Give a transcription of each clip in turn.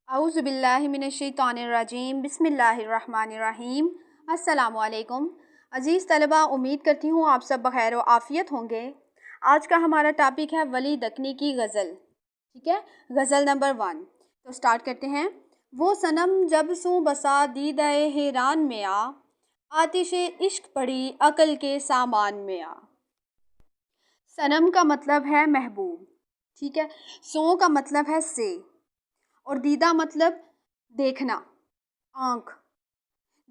اعوذ باللہ من الشیطان الرجیم بسم اللہ الرحمن الرحیم۔ السلام علیکم عزیز طلبہ، امید کرتی ہوں آپ سب بخیر و عافیت ہوں گے۔ آج کا ہمارا ٹاپک ہے ولی دکنی کی غزل، ٹھیک ہے، غزل نمبر 1۔ تو سٹارٹ کرتے ہیں۔ وہ صنم جب سوں بسا دیدہ حیران میں آتش عشق پڑی عقل کے سامان میں صنم کا مطلب ہے محبوب، ٹھیک ہے، سوں کا مطلب ہے سے، اور دیدہ مطلب دیکھنا، آنکھ۔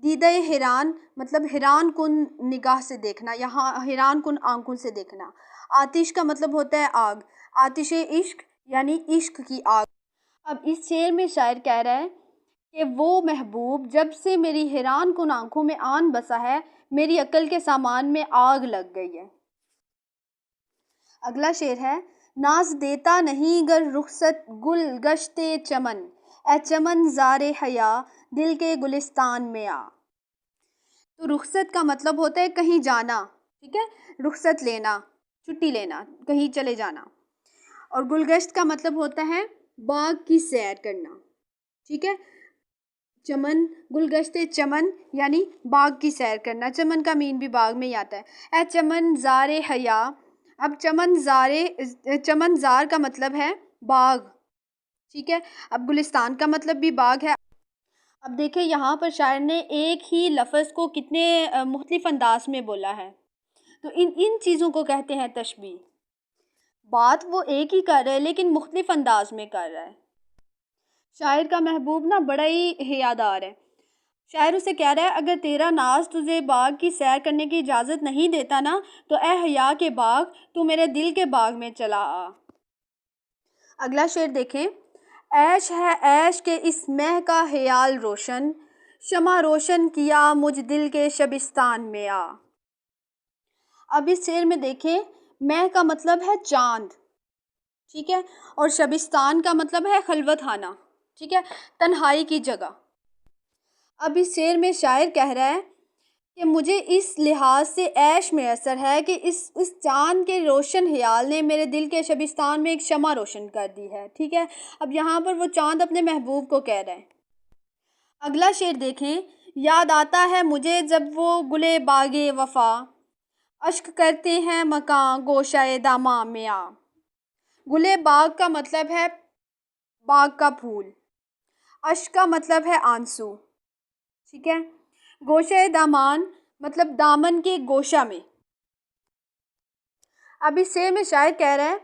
دیدہ حیران مطلب حیران کن نگاہ سے دیکھنا، یہاں حیران کن آنکھوں سے دیکھنا۔ آتش کا مطلب ہوتا ہے آگ، آتش عشق یعنی عشق کی آگ۔ اب اس شعر میں شاعر کہہ رہا ہے کہ وہ محبوب جب سے میری حیران کن آنکھوں میں آن بسا ہے، میری عقل کے سامان میں آگ لگ گئی ہے۔ اگلا شعر ہے، ناز دیتا نہیں گر رخصت گل گشت چمن، اے چمن زار حیا دل کے گلستان میں آ۔ تو رخصت کا مطلب ہوتا ہے کہیں جانا، ٹھیک ہے، رخصت لینا، چھٹی لینا، کہیں چلے جانا۔ اور گلگشت کا مطلب ہوتا ہے باغ کی سیر کرنا، ٹھیک ہے، چمن، گلگشت چمن یعنی باغ کی سیر کرنا۔ چمن کا مین بھی باغ میں ہی آتا ہے۔ اے چمن زار حیا، اب چمن زار کا مطلب ہے باغ، ٹھیک ہے، اب گلستان کا مطلب بھی باغ ہے۔ اب دیکھیں یہاں پر شاعر نے ایک ہی لفظ کو کتنے مختلف انداز میں بولا ہے، تو ان چیزوں کو کہتے ہیں تشبیہ۔ بات وہ ایک ہی کر رہا ہے لیکن مختلف انداز میں کر رہا ہے۔ شاعر کا محبوب نا بڑا ہی حیادار ہے۔ شاعر اسے کہہ رہا ہے اگر تیرا ناز تجھے باغ کی سیر کرنے کی اجازت نہیں دیتا نا، تو اے حیا کے باغ، تو میرے دل کے باغ میں چلا آ۔ اگلا شعر دیکھیں، عیش ہے عیش کے اس مہ کا خیال روشن، شمع روشن کیا مجھ دل کے شبستان میں آ۔ اب اس شعر میں دیکھیں، مہ کا مطلب ہے چاند، ٹھیک ہے، اور شبستان کا مطلب ہے خلوت خانہ، ٹھیک ہے، تنہائی کی جگہ۔ اب اس شعر میں شاعر کہہ رہا ہے کہ مجھے اس لحاظ سے عیش میسر ہے کہ اس چاند کے روشن خیال نے میرے دل کے شبستان میں ایک شمع روشن کر دی ہے، ٹھیک ہے۔ اب یہاں پر وہ چاند اپنے محبوب کو کہہ رہا ہے۔ اگلا شعر دیکھیں، یاد آتا ہے مجھے جب وہ گلے باغ وفا، اشک کرتے ہیں مکاں گوشہ داماں میں آ۔ گلے باغ کا مطلب ہے باغ کا پھول، اشک کا مطلب ہے آنسو، ٹھیک ہے، گوشہ دامان مطلب دامن کے گوشہ میں۔ اب اس شعر میں شاعر کہہ رہا ہے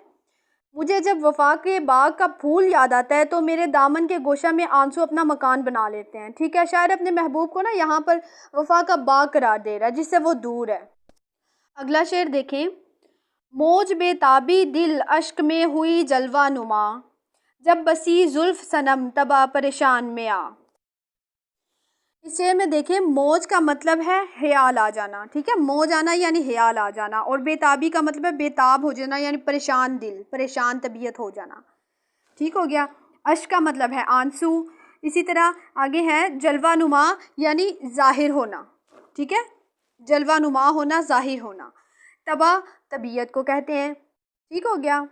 مجھے جب وفا کے باغ کا پھول یاد آتا ہے تو میرے دامن کے گوشہ میں آنسو اپنا مکان بنا لیتے ہیں، ٹھیک ہے۔ شاعر اپنے محبوب کو نا یہاں پر وفا کا باغ قرار دے رہا ہے جس سے وہ دور ہے۔ اگلا شعر دیکھیں، موج بے تابی دل اشک میں ہوئی جلوہ نما، جب بسی زلف صنم تباہ پریشان میں آ۔ اس شعر میں دیکھیں، موج کا مطلب ہے خیال آ جانا، ٹھیک ہے، موج آنا یعنی خیال آ جانا، اور بے تابی کا مطلب ہے بے تاب ہو جانا یعنی پریشان دل، پریشان طبیعت ہو جانا، ٹھیک ہو گیا۔ اشک کا مطلب ہے آنسو، اسی طرح آگے ہے جلوہ نما یعنی ظاہر ہونا، ٹھیک ہے، جلوہ نما ہونا، ظاہر ہونا۔ تباہ طبیعت کو کہتے ہیں، ٹھیک ہو گیا۔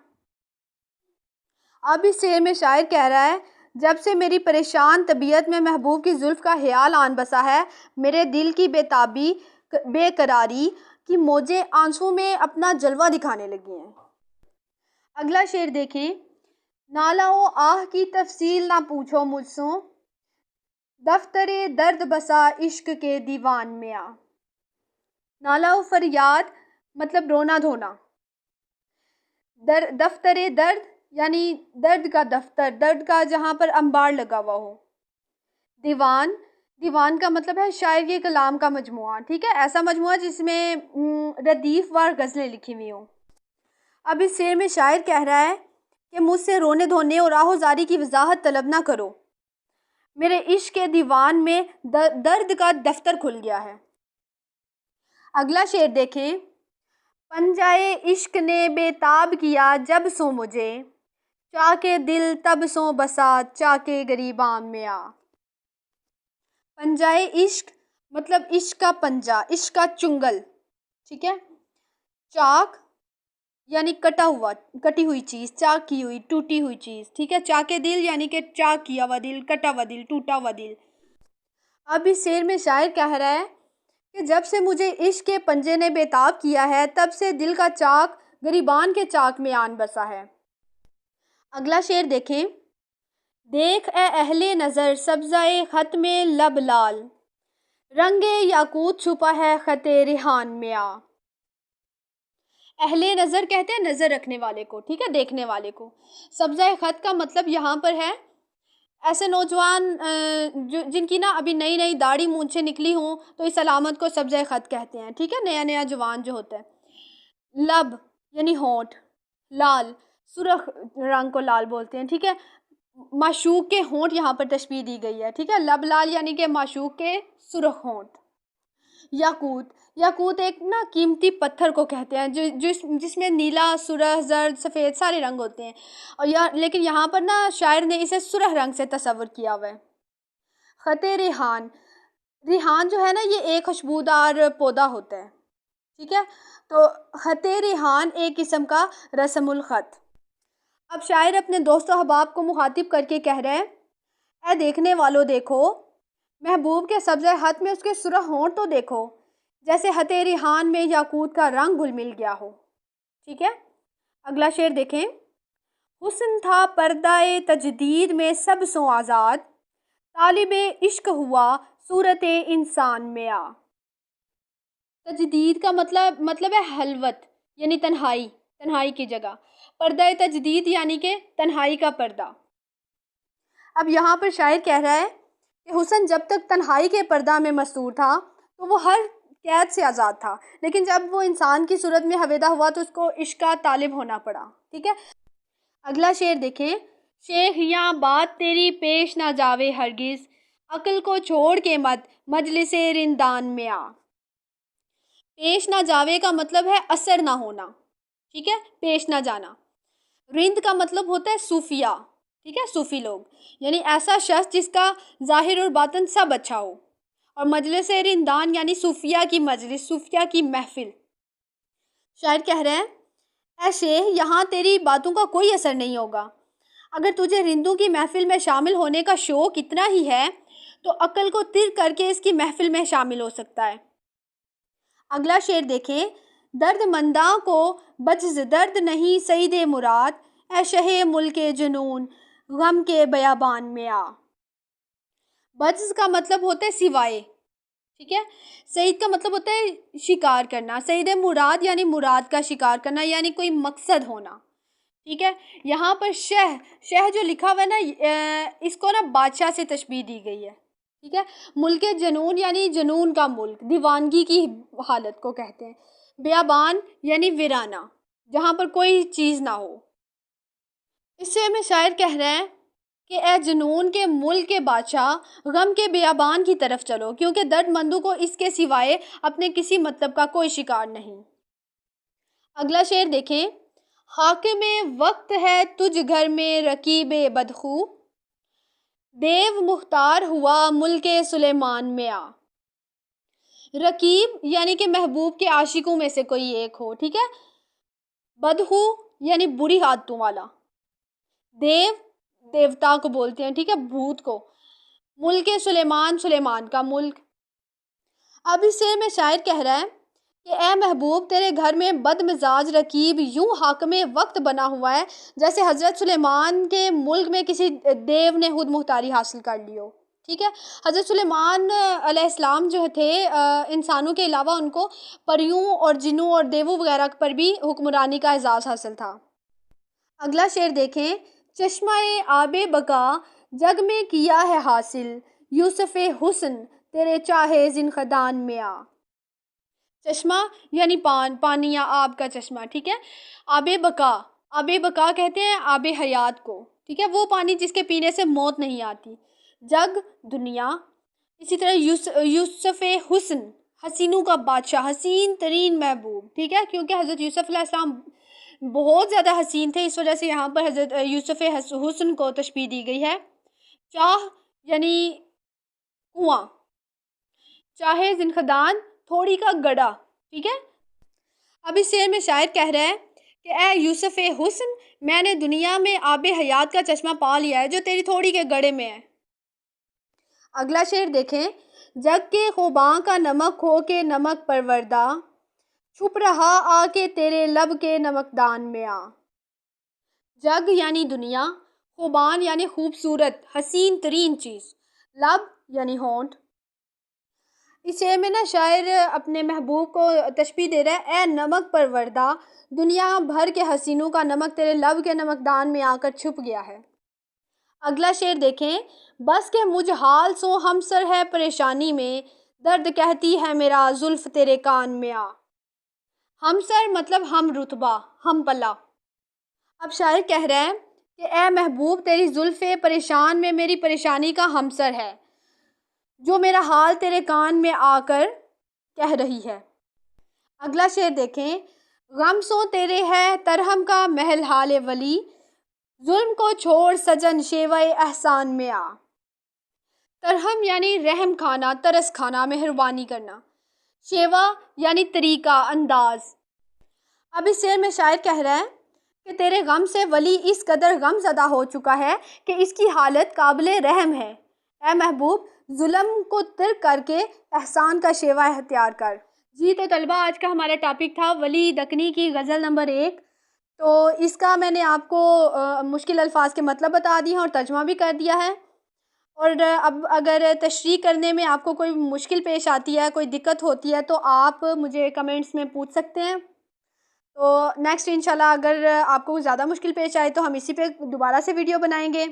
اب اس شعر میں شاعر کہہ رہا ہے جب سے میری پریشان طبیعت میں محبوب کی زلف کا خیال آن بسا ہے، میرے دل کی بے تابی، بے قراری کی موجیں آنسوں میں اپنا جلوہ دکھانے لگی ہیں۔ اگلا شعر دیکھیں، نالہ و آہ کی تفصیل نہ پوچھو مجھ سوں، دفتر درد بسا عشق کے دیوان میں آ۔ نالہ و فریاد مطلب رونا دھونا، دفتر درد یعنی درد کا دفتر، درد کا جہاں پر انبار لگا ہوا ہو۔ دیوان کا مطلب ہے شاعر کے کلام کا مجموعہ، ٹھیک ہے، ایسا مجموعہ جس میں ردیف وار غزلیں لکھی ہوئی ہوں۔ اب اس شعر میں شاعر کہہ رہا ہے کہ مجھ سے رونے دھونے اور آہ و زاری کی وضاحت طلب نہ کرو، میرے عشق کے دیوان میں درد کا دفتر کھل گیا ہے۔ اگلا شعر دیکھیں، پنجائے عشق نے بے تاب کیا جب سو مجھے، چاکے دل تب سو بسا چاکے گریباں میں آ۔ پنجائے عشق مطلب عشق کا پنجہ، عشق کا چنگل، ٹھیک ہے، چاک یعنی کٹی ہوئی چیز، چاک کی ہوئی، ٹوٹی ہوئی چیز، ٹھیک ہے. چاک دل یعنی کہ چاک کیا ہوا دل، کٹا ہوا دل، ٹوٹا ہوا دل. اب اس شعر میں شاعر کہہ رہا ہے کہ جب سے مجھے عشق کے پنجے نے بےتاب کیا ہے، تب سے دل کا چاک گریبان کے چاک میں آن بسا ہے. اگلا شعر دیکھیں. دیکھ اے اہل نظر سبزۂ خط میں لب لال، رنگ یاقوت چھپا ہے خط ریحان میں آ. اہل نظر کہتے ہیں نظر رکھنے والے کو، ٹھیک ہے، دیکھنے والے کو. سبزۂ خط کا مطلب یہاں پر ہے ایسے نوجوان جن کی نا ابھی نئی نئی داڑھی مونچھیں نکلی ہوں تو اس علامت کو سبزۂ خط کہتے ہیں، ٹھیک ہے، نیا نیا جوان جو ہوتا ہے. لب یعنی ہونٹ، لال سرخ رنگ کو لال بولتے ہیں، ٹھیک ہے. معشوق کے ہونٹ یہاں پر تشبیہ دی گئی ہے، ٹھیک ہے. لب لال یعنی کہ معشوق کے سرخ ہونٹ. یاقوت ایک نا قیمتی پتھر کو کہتے ہیں جس میں نیلا، سرخ، زرد، سفید سارے رنگ ہوتے ہیں. اور لیکن یہاں پر نا شاعر نے اسے سرخ رنگ سے تصور کیا ہوا ہے. خط ریحان، ریحان جو ہے نا یہ ایک خوشبودار پودا ہوتا ہے، ٹھیک ہے. تو خط ریحان ایک قسم کا رسم الخط. اب شاعر اپنے دوست و احباب کو مخاطب کر کے کہہ رہے ہیں، اے دیکھنے والو دیکھو، محبوب کے سبزۂ خط میں اس کے سرخ ہونٹ تو دیکھو، جیسے خط ریحان میں یاقوت کا رنگ گل مل گیا ہو. ٹھیک ہے. اگلا شعر دیکھیں. حسن تھا پردہ تجدید میں سب سو آزاد، طالب عشق ہوا صورت انسان میں آ. تجدید کا مطلب ہے خلوت یعنی تنہائی کی جگہ. پردہ تجدید یعنی کہ تنہائی کا پردہ. اب یہاں پر شاعر کہہ رہا ہے کہ حسن جب تک تنہائی کے پردہ میں مستور تھا تو وہ ہر قید سے آزاد تھا، لیکن جب وہ انسان کی صورت میں حویدہ ہوا تو اس کو عشق کا طالب ہونا پڑا. ٹھیک ہے. اگلا شعر دیکھیں. شیخ یاں بات تیری پیش نہ جاوے ہرگز، عقل کو چھوڑ کے مت مجلس رندان میں آ. پیش نہ جاوے کا مطلب ہے اثر نہ ہونا، ٹھیک ہے، پیش نہ جانا. رند کا مطلب ہوتا ہے صوفیہ، ٹھیک ہے، صوفی لوگ، یعنی ایسا شخص جس کا ظاہر اور باطن سب اچھا ہو. اور مجلس رندان یعنی صوفیہ کی مجلس، صوفیہ کی محفل. شاعر کہہ رہے ہیں، اے شیخ یہاں تیری باتوں کا کوئی اثر نہیں ہوگا. اگر تجھے رندوں کی محفل میں شامل ہونے کا شوق اتنا ہی ہے تو عقل کو تر کر کے اس کی محفل میں شامل ہو سکتا ہے. اگلا شعر دیکھیں. درد منداں کو بجز درد نہیں سعید مراد، اے شہ ملک جنون غم کے بیابان میں آ. بجز کا مطلب ہوتا ہے سوائے، ٹھیک ہے. سعید کا مطلب ہوتا ہے شکار کرنا. سعید مراد یعنی مراد کا شکار کرنا، یعنی کوئی مقصد ہونا. ٹھیک ہے. یہاں پر شہ جو لکھا ہوا ہے نا اس کو نا بادشاہ سے تشبیہ دی گئی ہے. ٹھیک ہے. ملک جنون یعنی جنون کا ملک، دیوانگی کی حالت کو کہتے ہیں. بیابان یعنی ویرانہ، جہاں پر کوئی چیز نہ ہو. اس سے میں شاعر کہہ رہے ہیں کہ اے جنون کے ملک کے بادشاہ، غم کے بیابان کی طرف چلو، کیونکہ درد مندوں کو اس کے سوائے اپنے کسی مطلب کا کوئی شکار نہیں. اگلا شعر دیکھیں. حاکم وقت ہے تجھ گھر میں رکیب بدخو، دیو مختار ہوا ملک سلیمان میں آ. رکیب یعنی کہ محبوب کے عاشقوں میں سے کوئی ایک ہو، ٹھیک ہے. بدخو یعنی بری عادتوں والا. دیوتا کو بولتے ہیں، ٹھیک ہے، بھوت کو. ملک سلیمان کا ملک. اب اس سے میں شاعر کہہ رہا ہے کہ اے محبوب تیرے گھر میں بد مزاج رکیب یوں حاکم وقت بنا ہوا ہے جیسے حضرت سلیمان کے ملک میں کسی دیو نے خود مختاری حاصل کر لی ہو. ٹھیک ہے. حضرت سلیمان علیہ السلام جو تھے انسانوں کے علاوہ ان کو پریوں اور جنوں اور دیووں وغیرہ پر بھی حکمرانی کا اعزاز حاصل تھا. اگلا شعر دیکھیں. چشمہ آب بقا جگ میں کیا ہے حاصل، یوسف حسن تیرے چاہے زنخدان میں آ. چشمہ یعنی پانی یا آب کا چشمہ، ٹھیک ہے. آب بقا کہتے ہیں آب حیات کو، ٹھیک ہے، وہ پانی جس کے پینے سے موت نہیں آتی. جگ دنیا. اسی طرح یوسف حسن حسینوں کا بادشاہ، حسین ترین محبوب، ٹھیک ہے، کیونکہ حضرت یوسف علیہ السلام بہت زیادہ حسین تھے، اس وجہ سے یہاں پر حضرت یوسف حسن کو تشبیہ دی گئی ہے. چاہ یعنی کنواں. چاہے زنخدان تھوڑی کا گڑھا، ٹھیک ہے. اب اس شعر میں شاعر کہہ رہا ہے کہ اے یوسف حسن، میں نے دنیا میں آب حیات کا چشمہ پا لیا ہے جو تیری تھوڑی کے گڑے میں ہے۔ اگلا شعر دیکھیں، جگ کے خوباں کا نمک ہو کے نمک پروردہ، چھپ رہا آ کے تیرے لب کے نمکدان میں آ۔ جگ یعنی دنیا، خوبان یعنی خوبصورت حسین ترین چیز، لب یعنی ہونٹ۔ اس شعر میں نا شاعر اپنے محبوب کو تشبیہ دے رہا ہے، اے نمک پروردہ، دنیا بھر کے حسینوں کا نمک تیرے لب کے نمکدان میں آ کر چھپ گیا ہے۔ اگلا شعر دیکھیں، بس کہ مجھ حال سو ہم سر ہے پریشانی میں، درد کہتی ہے میرا زلف تیرے کان میں آ۔ ہم سر مطلب ہم رتبہ، ہم پلہ۔ اب شاعر کہہ رہا ہے کہ اے محبوب، تیری زلف پریشان میں میری پریشانی کا ہمسر ہے، جو میرا حال تیرے کان میں آ کر کہہ رہی ہے۔ اگلا شعر دیکھیں، غم سو تیرے ہے ترہم کا محل حال ولی، ظلم کو چھوڑ سجن شیوہ احسان میں آ۔ ترہم یعنی رحم کھانا، ترس کھانا، مہربانی کرنا۔ شیوہ یعنی طریقہ، انداز۔ اب اس شعر میں شاعر کہہ رہا ہے کہ تیرے غم سے ولی اس قدر غم زدہ ہو چکا ہے کہ اس کی حالت قابل رحم ہے۔ اے محبوب، ظلم کو ترک کر کے احسان کا شیوہ اختیار کر۔ جی تو طلبہ، آج کا ہمارا ٹاپک تھا ولی دکنی کی غزل نمبر 1۔ تو اس کا میں نے آپ کو مشکل الفاظ کے مطلب بتا دیے ہیں اور ترجمہ بھی کر دیا ہے۔ اور اب اگر تشریح کرنے میں آپ کو کوئی مشکل پیش آتی ہے، کوئی دقت ہوتی ہے، تو آپ مجھے کمنٹس میں پوچھ سکتے ہیں۔ تو نیکسٹ انشاءاللہ اگر آپ کو زیادہ مشکل پیش آئے تو ہم اسی پہ دوبارہ سے ویڈیو بنائیں گے۔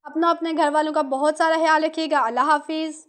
اپنا اپنے گھر والوں کا بہت سارا خیال رکھیے گا۔ اللہ حافظ۔